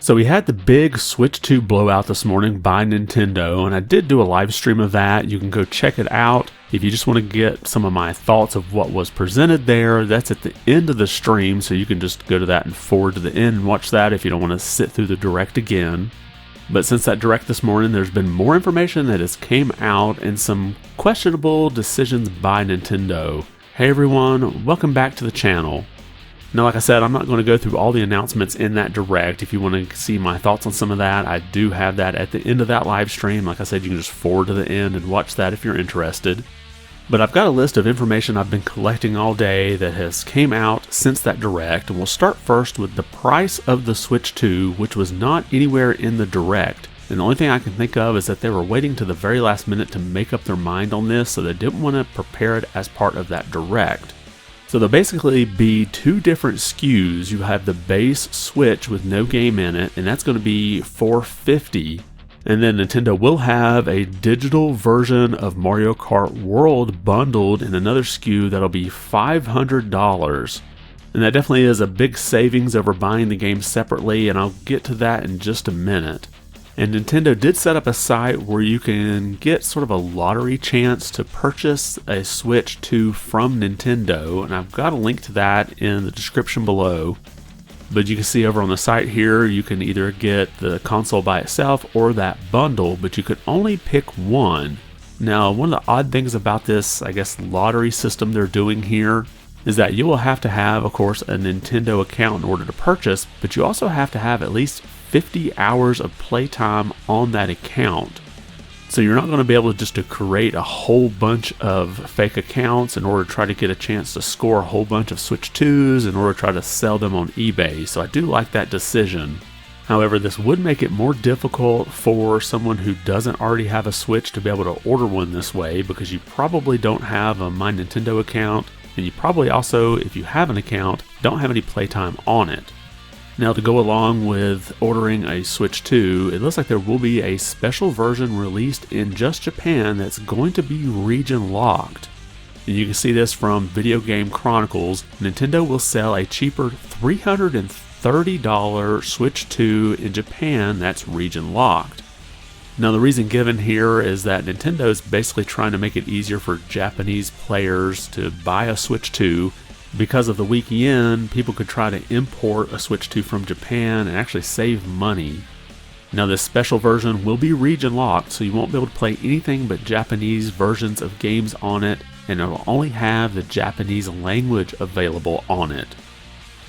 So we had the big Switch 2 blowout this morning by Nintendo, and I did do a live stream of that. You can go check it out. If you just want to get some of my thoughts of what was presented there, that's at the end of the stream, so you can just go to that and forward to the end and watch that if you don't want to sit through the Direct again. But since that Direct this morning, there's been more information that has came out and some questionable decisions by Nintendo. Hey everyone, welcome back to the channel. Now, like I said, I'm not going to go through all the announcements in that Direct. If you want to see my thoughts on some of that, I do have that at the end of that live stream. Like I said, you can just forward to the end and watch that if you're interested. But I've got a list of information I've been collecting all day that has came out since that Direct, and we'll start first with the price of the Switch 2, which was not anywhere in the Direct. And the only thing I can think of is that they were waiting to the very last minute to make up their mind on this, so they didn't want to prepare it as part of that Direct. So there'll basically be two different SKUs. You have the base Switch with no game in it, and that's going to be $450. And then Nintendo will have a digital version of Mario Kart World bundled in another SKU that'll be $500. And that definitely is a big savings over buying the game separately, and I'll get to that in just a minute. And Nintendo did set up a site where you can get sort of a lottery chance to purchase a Switch 2 from Nintendo, and I've got a link to that in the description below. But you can see over on the site here, you can either get the console by itself or that bundle, but you could only pick one. Now, one of the odd things about this, I guess, lottery system they're doing here is that you will have to have, of course, a Nintendo account in order to purchase, but you also have to have at least 50 hours of playtime on that account. So you're not going to be able just to create a whole bunch of fake accounts in order to try to get a chance to score a whole bunch of Switch 2s in order to try to sell them on eBay. So I do like that decision. However, this would make it more difficult for someone who doesn't already have a Switch to be able to order one this way, because you probably don't have a My Nintendo account, and you probably also, if you have an account, don't have any playtime on it. Now, to go along with ordering a Switch 2, it looks like there will be a special version released in just Japan that's going to be region locked. And you can see this from Video Game Chronicles. Nintendo will sell a cheaper $330 Switch 2 in Japan that's region locked. Now, the reason given here is that Nintendo is basically trying to make it easier for Japanese players to buy a Switch 2. Because of the weak yen, people could try to import a Switch 2 from Japan and actually save money. Now, this special version will be region locked, so you won't be able to play anything but Japanese versions of games on it, and it will only have the Japanese language available on it.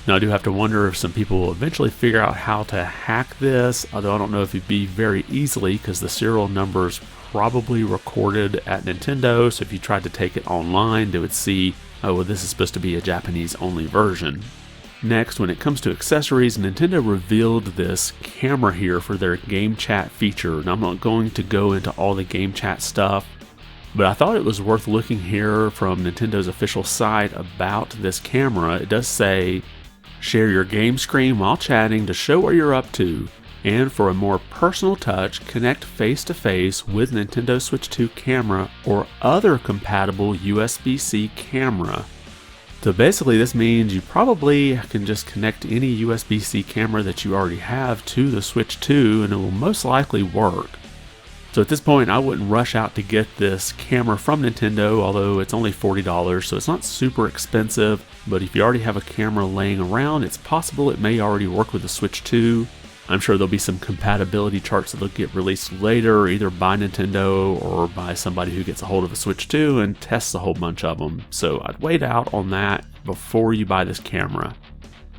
Now, I do have to wonder if some people will eventually figure out how to hack this, although I don't know if it'd be very easily, because the serial number is probably recorded at Nintendo, so if you tried to take it online, they would see, oh, well, this is supposed to be a Japanese-only version. Next, when it comes to accessories, Nintendo revealed this camera here for their game chat feature. Now, I'm not going to go into all the game chat stuff, but I thought it was worth looking here from Nintendo's official site about this camera. It does say, share your game screen while chatting to show what you're up to. And for a more personal touch, connect face-to-face with Nintendo Switch 2 camera or other compatible USB-C camera. So basically this means you probably can just connect any USB-C camera that you already have to the Switch 2 and it will most likely work. So at this point, I wouldn't rush out to get this camera from Nintendo, although it's only $40, so it's not super expensive. But if you already have a camera laying around, it's possible it may already work with the Switch 2. I'm sure there'll be some compatibility charts that'll get released later, either by Nintendo or by somebody who gets a hold of a Switch 2 and tests a whole bunch of them. So I'd wait out on that before you buy this camera.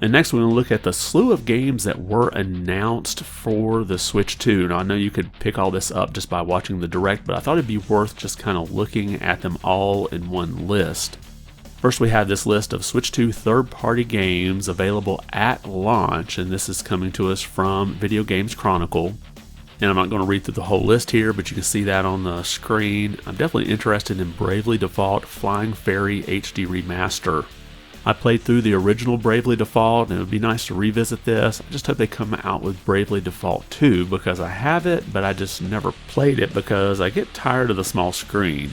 And next, we're going to look at the slew of games that were announced for the Switch 2. Now, I know you could pick all this up just by watching the Direct, but I thought it'd be worth just kind of looking at them all in one list. First, we have this list of Switch 2 third-party games available at launch, and this is coming to us from Video Games Chronicle. And I'm not going to read through the whole list here, but you can see that on the screen. I'm definitely interested in Bravely Default Flying Fairy HD Remaster. I played through the original Bravely Default, and it would be nice to revisit this. I just hope they come out with Bravely Default 2, because I have it, but I just never played it because I get tired of the small screen.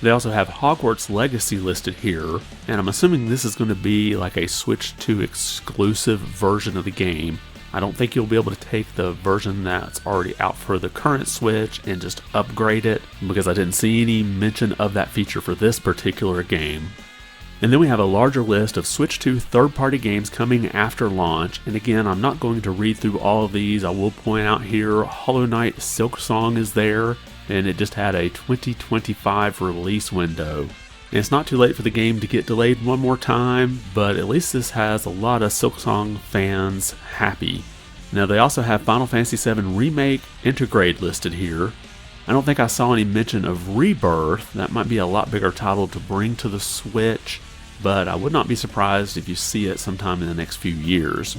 They also have Hogwarts Legacy listed here, and I'm assuming this is going to be like a Switch 2 exclusive version of the game. I don't think you'll be able to take the version that's already out for the current Switch and just upgrade it, because I didn't see any mention of that feature for this particular game. And then we have a larger list of Switch 2 third-party games coming after launch, and again, I'm not going to read through all of these. I will point out here, Hollow Knight Silksong is there, and it just had a 2025 release window. And it's not too late for the game to get delayed one more time, but at least this has a lot of Silksong fans happy. Now they also have Final Fantasy VII Remake Intergrade listed here. I don't think I saw any mention of Rebirth. That might be a lot bigger title to bring to the Switch, but I would not be surprised if you see it sometime in the next few years.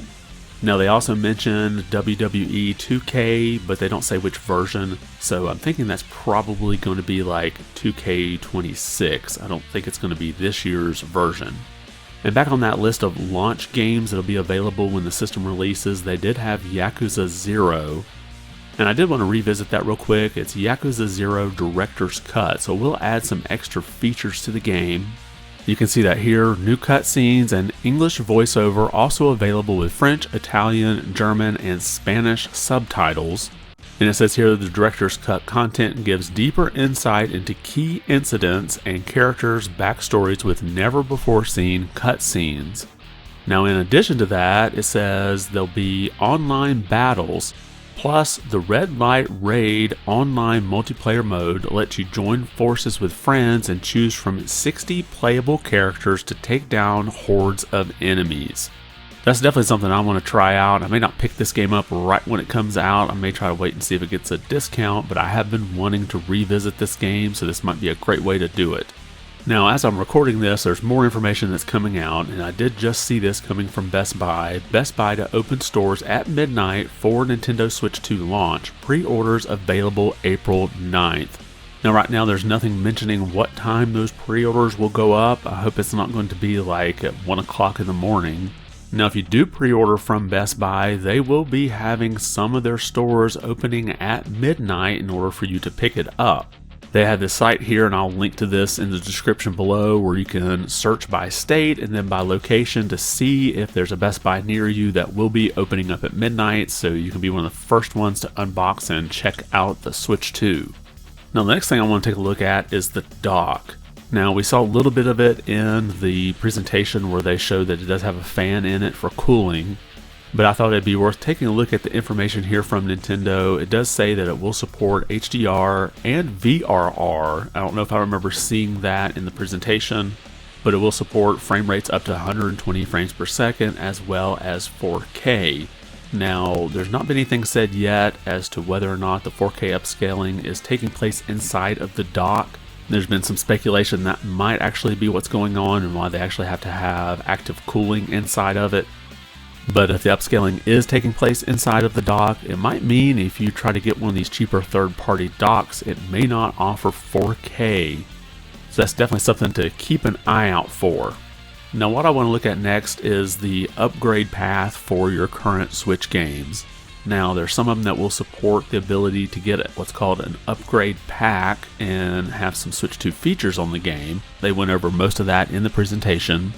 Now they also mentioned WWE 2K, but they don't say which version, so I'm thinking that's probably going to be like 2K26. I don't think it's going to be this year's version. And back on that list of launch games that'll be available when the system releases, they did have Yakuza 0. And I did want to revisit that real quick. It's Yakuza 0 Director's Cut, so we'll add some extra features to the game. You can see that here, new cutscenes and English voiceover also available with French, Italian, German, and Spanish subtitles. And it says here the Director's Cut content gives deeper insight into key incidents and characters' backstories with never-before-seen cutscenes. Now in addition to that, it says there'll be online battles, plus the Red Light Raid online multiplayer mode lets you join forces with friends and choose from 60 playable characters to take down hordes of enemies. That's definitely something I want to try out. I may not pick this game up right when it comes out. I may try to wait and see if it gets a discount, but I have been wanting to revisit this game, so this might be a great way to do it. Now, as I'm recording this, there's more information that's coming out, and I did just see this coming from Best Buy. Best Buy to open stores at midnight for Nintendo Switch 2 launch. Pre-orders available April 9th. Now, right now, there's nothing mentioning what time those pre-orders will go up. I hope it's not going to be like at 1 o'clock in the morning. Now, if you do pre-order from Best Buy, they will be having some of their stores opening at midnight in order for you to pick it up. They have this site here, and I'll link to this in the description below, where you can search by state and then by location to see if there's a Best Buy near you that will be opening up at midnight, so you can be one of the first ones to unbox and check out the Switch 2. Now, the next thing I want to take a look at is the dock. Now, we saw a little bit of it in the presentation where they showed that it does have a fan in it for cooling, but I thought it'd be worth taking a look at the information here from Nintendo. It does say that it will support HDR and VRR. I don't know if I remember seeing that in the presentation, but it will support frame rates up to 120 frames per second as well as 4K. Now, there's not been anything said yet as to whether or not the 4K upscaling is taking place inside of the dock. There's been some speculation that might actually be what's going on and why they actually have to have active cooling inside of it. But if the upscaling is taking place inside of the dock, it might mean if you try to get one of these cheaper third-party docks, it may not offer 4K. So that's definitely something to keep an eye out for. Now, what I want to look at next is the upgrade path for your current Switch games. Now, there's some of them that will support the ability to get what's called an upgrade pack and have some Switch 2 features on the game. They went over most of that in the presentation,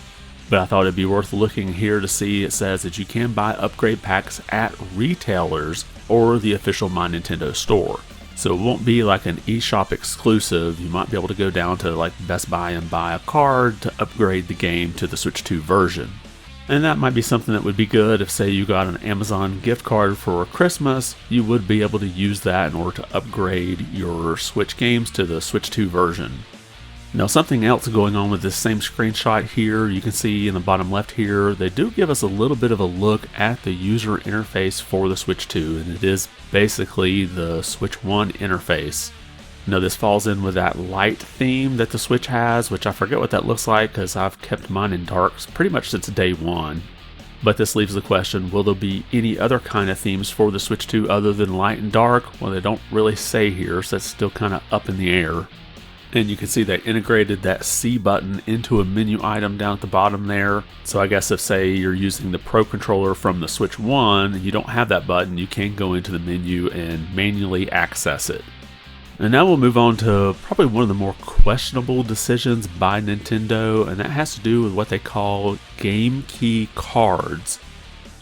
but I thought it'd be worth looking here to see. It says that you can buy upgrade packs at retailers or the official My Nintendo store. So it won't be like an eShop exclusive. You might be able to go down to like Best Buy and buy a card to upgrade the game to the Switch 2 version. And that might be something that would be good if, say, you got an Amazon gift card for Christmas. You would be able to use that in order to upgrade your Switch games to the Switch 2 version. Now, something else going on with this same screenshot here, you can see in the bottom left here, they do give us a little bit of a look at the user interface for the Switch 2, and it is basically the Switch 1 interface. Now, this falls in with that light theme that the Switch has, which I forget what that looks like because I've kept mine in dark pretty much since day one. But this leaves the question, will there be any other kind of themes for the Switch 2 other than light and dark? Well, they don't really say here, so that's still kind of up in the air. And you can see they integrated that C button into a menu item down at the bottom there. So I guess if, say, you're using the Pro Controller from the Switch 1 and you don't have that button, you can go into the menu and manually access it. And now we'll move on to probably one of the more questionable decisions by Nintendo, and that has to do with what they call game key cards.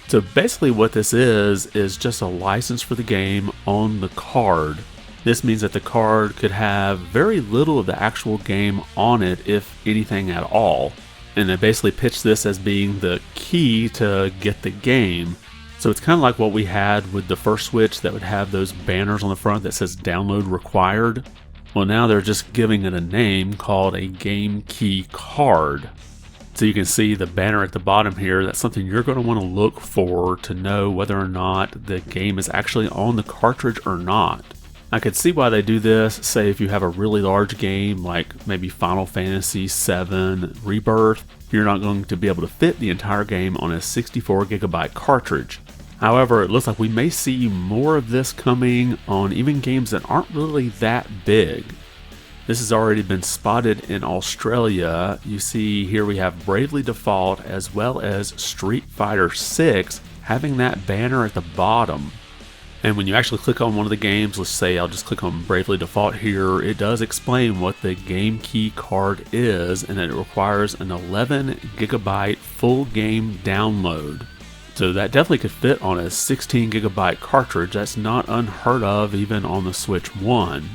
So basically what this is just a license for the game on the card. This means that the card could have very little of the actual game on it, if anything at all. And they basically pitch this as being the key to get the game. So it's kind of like what we had with the first Switch that would have those banners on the front that says download required. Well, now they're just giving it a name called a game key card. So you can see the banner at the bottom here. That's something you're going to want to look for to know whether or not the game is actually on the cartridge or not. I could see why they do this, say if you have a really large game like maybe Final Fantasy VII Rebirth, you're not going to be able to fit the entire game on a 64GB cartridge. However, it looks like we may see more of this coming on even games that aren't really that big. This has already been spotted in Australia. You see here we have Bravely Default as well as Street Fighter 6 having that banner at the bottom. And when you actually click on one of the games, let's say I'll just click on Bravely Default here, it does explain what the game key card is, and that it requires an 11GB full game download. So that definitely could fit on a 16GB cartridge. That's not unheard of even on the Switch 1.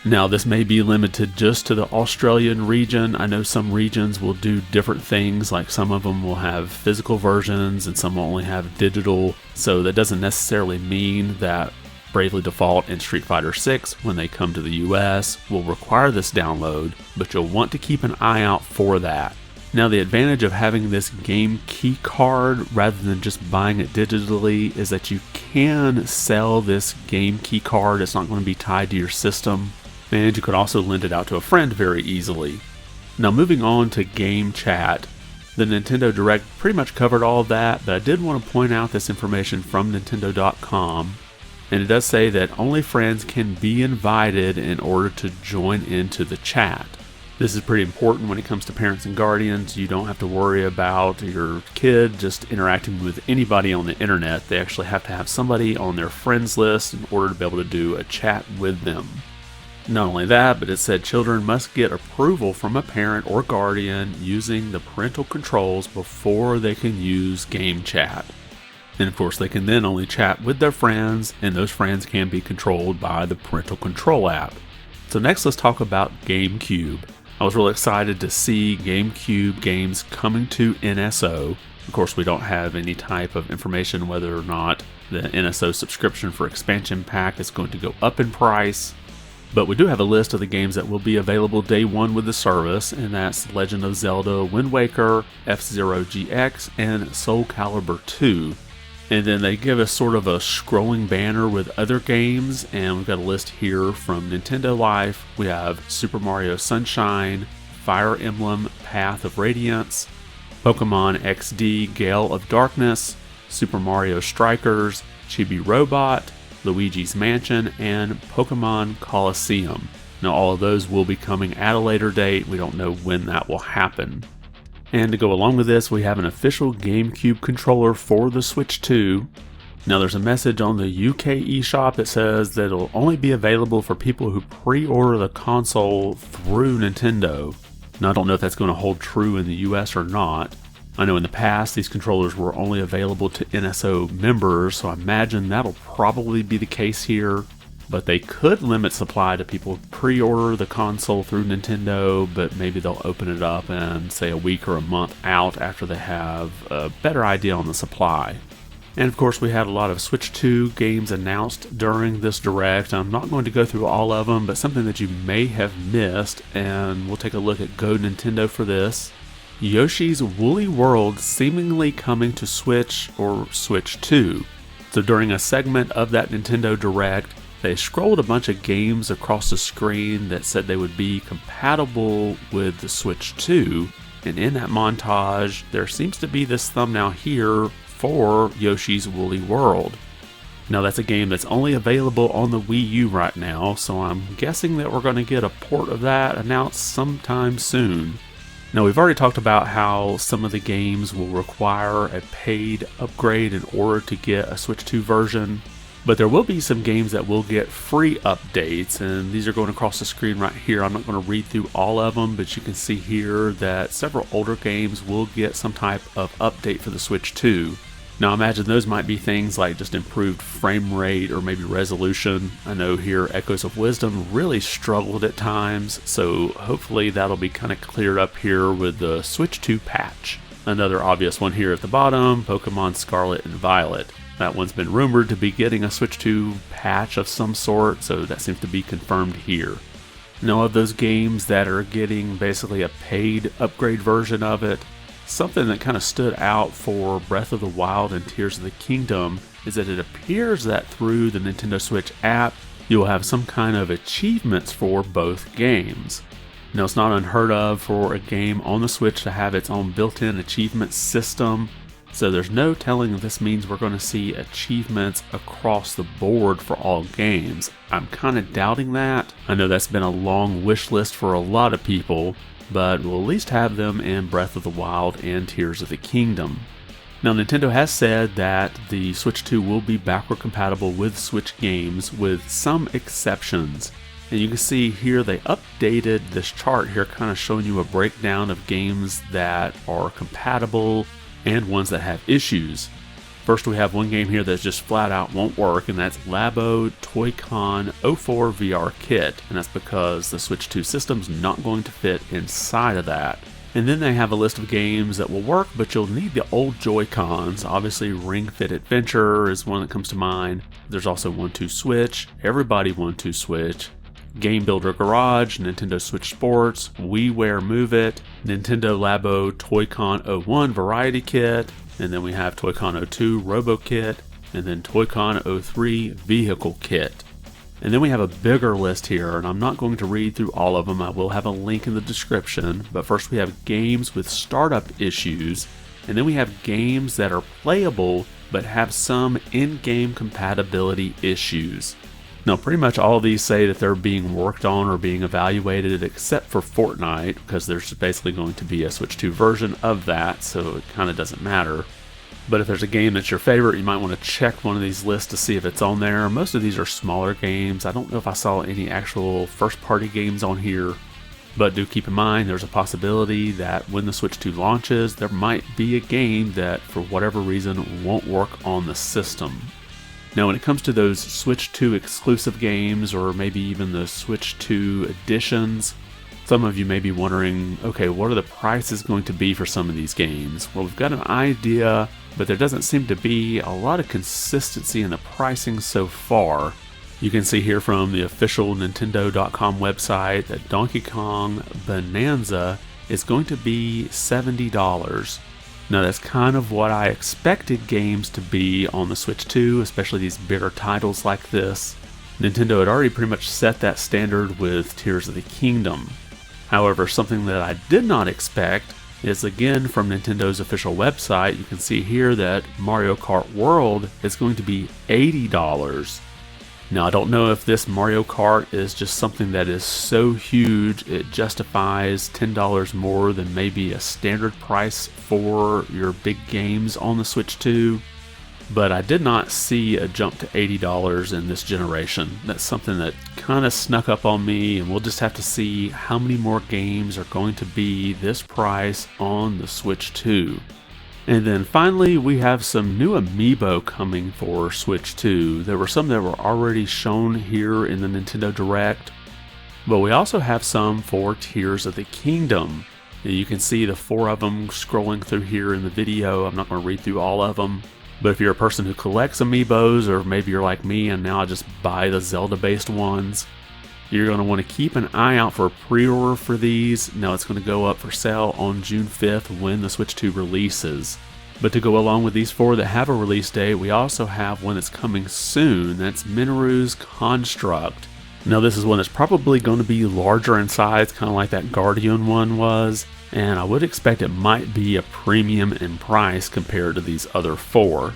Now this may be limited just to the Australian region. I know some regions will do different things, like some of them will have physical versions and some will only have digital. So that doesn't necessarily mean that Bravely Default and Street Fighter 6, when they come to the US, will require this download, but you'll want to keep an eye out for that. Now the advantage of having this game key card rather than just buying it digitally is that you can sell this game key card. It's not going to be tied to your system, and you could also lend it out to a friend very easily. Now moving on to game chat, the Nintendo Direct pretty much covered all of that, but I did want to point out this information from Nintendo.com, and it does say that only friends can be invited in order to join into the chat. This is pretty important when it comes to parents and guardians. You don't have to worry about your kid just interacting with anybody on the internet. They actually have to have somebody on their friends list in order to be able to do a chat with them. Not only that, but it said children must get approval from a parent or guardian using the parental controls before they can use game chat. And of course, they can then only chat with their friends, and those friends can be controlled by the parental control app. So next, let's talk about GameCube. I was really excited to see GameCube games coming to NSO. Of course, we don't have any type of information whether or not the NSO subscription for expansion pack is going to go up in price. But we do have a list of the games that will be available day one with the service, and that's Legend of Zelda Wind Waker, F-Zero GX, and Soul Calibur 2. And then they give us sort of a scrolling banner with other games, and we've got a list here from Nintendo Life. We have Super Mario Sunshine, Fire Emblem Path of Radiance, Pokemon XD Gale of Darkness, Super Mario Strikers, Chibi Robot, Luigi's Mansion, and Pokemon Colosseum. Now all of those will be coming at a later date. We don't know when that will happen. And to go along with this, we have an official GameCube controller for the Switch 2. Now there's a message on the UK eShop that says that it'll only be available for people who pre-order the console through Nintendo. Now I don't know if that's going to hold true in the US or not. I know in the past these controllers were only available to NSO members, so I imagine that'll probably be the case here. But they could limit supply to people who pre-order the console through Nintendo, but maybe they'll open it up in, say, a week or a month out after they have a better idea on the supply. And of course, we had a lot of Switch 2 games announced during this Direct. I'm not going to go through all of them, but something that you may have missed, and we'll take a look at Go Nintendo for this. Yoshi's Woolly World seemingly coming to Switch or Switch 2. So during a segment of that Nintendo Direct, they scrolled a bunch of games across the screen that said they would be compatible with the Switch 2, and in that montage there seems to be this thumbnail here for Yoshi's Woolly World. Now that's a game that's only available on the Wii U right now, so I'm guessing that we're going to get a port of that announced sometime soon. Now we've already talked about how some of the games will require a paid upgrade in order to get a Switch 2 version. But there will be some games that will get free updates, and these are going across the screen right here. I'm not going to read through all of them, but you can see here that several older games will get some type of update for the Switch 2. Now I imagine those might be things like just improved frame rate or maybe resolution. I know here Echoes of Wisdom really struggled at times, so hopefully that'll be kind of cleared up here with the Switch 2 patch. Another obvious one here at the bottom, Pokemon Scarlet and Violet. That one's been rumored to be getting a Switch 2 patch of some sort, so that seems to be confirmed here. Now of those games that are getting basically a paid upgrade version of it, something that kind of stood out for Breath of the Wild and Tears of the Kingdom is that it appears that through the Nintendo Switch app, you'll have some kind of achievements for both games. Now it's not unheard of for a game on the Switch to have its own built-in achievement system, so there's no telling if this means we're going to see achievements across the board for all games. I'm kind of doubting that. I know that's been a long wish list for a lot of people, but we'll at least have them in Breath of the Wild and Tears of the Kingdom. Now Nintendo has said that the Switch 2 will be backward compatible with Switch games with some exceptions. And you can see here they updated this chart here kind of showing you a breakdown of games that are compatible and ones that have issues. First we have one game here that just flat out won't work, and that's Labo Toy-Con 04 VR Kit, and that's because the Switch 2 system's not going to fit inside of that. And then they have a list of games that will work, but you'll need the old Joy-Cons. Obviously Ring Fit Adventure is one that comes to mind. There's also 1-2 Switch, Everybody 1-2 Switch, Game Builder Garage, Nintendo Switch Sports, WiiWare Move It, Nintendo Labo Toy-Con 01 Variety Kit, and then we have Toy-Con 02 Robo Kit, and then Toy-Con 03 Vehicle Kit. And then we have a bigger list here, and I'm not going to read through all of them. I will have a link in the description, but first we have games with startup issues, and then we have games that are playable but have some in-game compatibility issues. Now pretty much all of these say that they're being worked on or being evaluated except for Fortnite, because there's basically going to be a Switch 2 version of that, so it kind of doesn't matter. But if there's a game that's your favorite, you might want to check one of these lists to see if it's on there. Most of these are smaller games. I don't know if I saw any actual first-party games on here, but do keep in mind there's a possibility that when the Switch 2 launches, there might be a game that for whatever reason won't work on the system. Now when it comes to those Switch 2 exclusive games, or maybe even the Switch 2 editions, some of you may be wondering, okay, what are the prices going to be for some of these games? Well, we've got an idea, but there doesn't seem to be a lot of consistency in the pricing so far. You can see here from the official Nintendo.com website that Donkey Kong Bonanza is going to be $70. Now that's kind of what I expected games to be on the Switch 2, especially these bigger titles like this. Nintendo had already pretty much set that standard with Tears of the Kingdom. However, something that I did not expect is, again from Nintendo's official website, you can see here that Mario Kart World is going to be $80. Now I don't know if this Mario Kart is just something that is so huge it justifies $10 more than maybe a standard price for your big games on the Switch 2, but I did not see a jump to $80 in this generation. That's something that kind of snuck up on me, and we'll just have to see how many more games are going to be this price on the Switch 2. And then finally, we have some new Amiibo coming for Switch 2. There were some that were already shown here in the Nintendo Direct, but we also have some for Tears of the Kingdom. You can see the 4 of them scrolling through here in the video. I'm not going to read through all of them, but if you're a person who collects Amiibos, or maybe you're like me and now I just buy the Zelda-based ones, you're going to want to keep an eye out for a pre-order for these. Now it's going to go up for sale on June 5th when the Switch 2 releases. But to go along with these 4 that have a release date, we also have one that's coming soon. That's Minoru's Construct. Now this is one that's probably going to be larger in size, kind of like that Guardian one was, and I would expect it might be a premium in price compared to these other 4.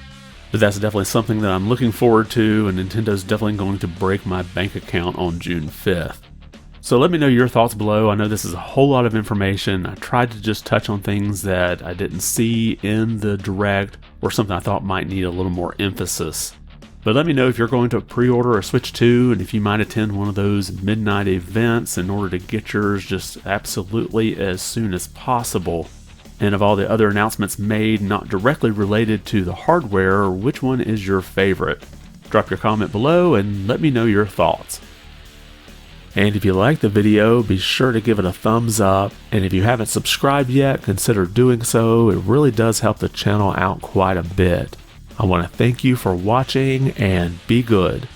But that's definitely something that I'm looking forward to, and Nintendo's definitely going to break my bank account on June 5th. So let me know your thoughts below. I know this is a whole lot of information. I tried to just touch on things that I didn't see in the Direct, or something I thought might need a little more emphasis. But let me know if you're going to pre-order a Switch 2, and if you might attend one of those midnight events in order to get yours just absolutely as soon as possible. And of all the other announcements made not directly related to the hardware, which one is your favorite? Drop your comment below and let me know your thoughts. And if you liked the video, be sure to give it a thumbs up. And if you haven't subscribed yet, consider doing so. It really does help the channel out quite a bit. I want to thank you for watching and be good.